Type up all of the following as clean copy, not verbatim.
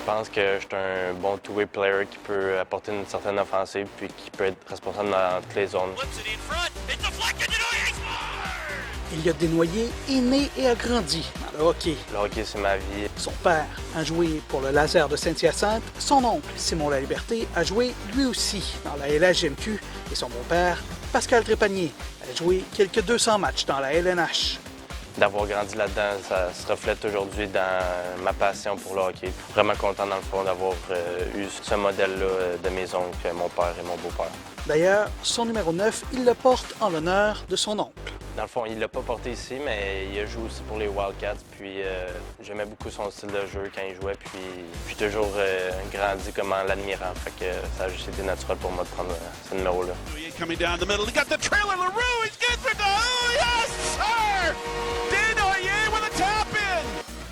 pense que je suis un bon two-way player qui peut apporter une certaine offensive puis qui peut être responsable dans toutes les zones. Elliott Desnoyers est né et a grandi dans le hockey. Le hockey, c'est ma vie. Son père a joué pour le Laser de Saint-Hyacinthe. Son oncle, Simon Laliberté, a joué lui aussi dans la LHJMQ. Et son beau-père, Pascal Trépanier, a joué quelques 200 matchs dans la LNH. D'avoir grandi là-dedans, ça se reflète aujourd'hui dans ma passion pour le hockey. Vraiment content, dans le fond, d'avoir eu ce modèle-là de mes oncles, mon père et mon beau-père. D'ailleurs, son numéro 9, il le porte en l'honneur de son oncle. Dans le fond, il ne l'a pas porté ici, mais il a joué aussi pour les Wildcats. Puis j'aimais beaucoup son style de jeu quand il jouait. Puis j'ai toujours grandi comme en l'admirant. Fait que ça a juste été naturel pour moi de prendre ce numéro-là. Coming down the middle, he got the trailer, Leroux, he's good for goal! Oh, yes, sir! Desnoyers with a tap-in!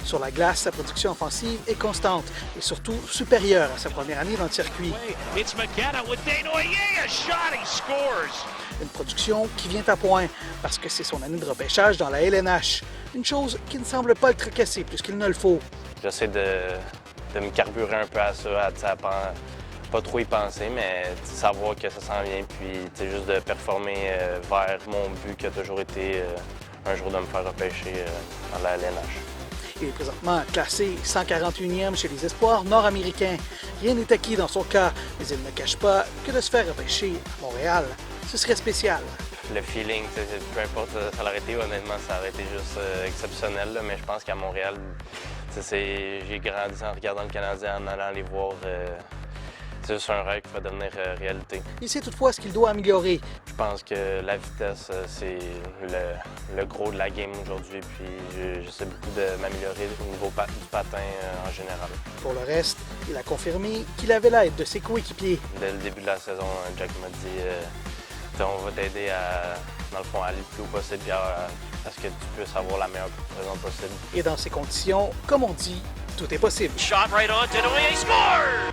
Sur la glace, sa production offensive est constante et surtout supérieure à sa première année dans le circuit. It's McKenna with Desnoyers, a shot, he scores! Une production qui vient à point parce que c'est son année de repêchage dans la LNH. Une chose qui ne semble pas le tracasser plus qu'il ne le faut. J'essaie de me carburer un peu à ça, à pas trop y penser, mais savoir que ça s'en vient, puis juste de performer vers mon but qui a toujours été un jour de me faire repêcher dans la LNH. Il est présentement classé 141e chez les espoirs nord-américains. Rien n'est acquis dans son cas, mais il ne cache pas que de se faire repêcher à Montréal, ce serait spécial. Le feeling, peu importe ça l'aurait été, honnêtement, ça aurait été juste exceptionnel, là, mais je pense qu'à Montréal, j'ai grandi en regardant le Canadien, en allant les voir. C'est juste un rêve qui va devenir réalité. Il sait toutefois ce qu'il doit améliorer. Je pense que la vitesse, c'est le gros de la game aujourd'hui. Puis j'essaie beaucoup de m'améliorer au niveau du patin en général. Pour le reste, il a confirmé qu'il avait l'aide de ses coéquipiers. Dès le début de la saison, Jack m'a dit on va t'aider dans le fond, à aller le plus haut possible et à ce que tu puisses avoir la meilleure saison possible. Et dans ces conditions, comme on dit, tout est possible. Shot right on, Desnoyers scores!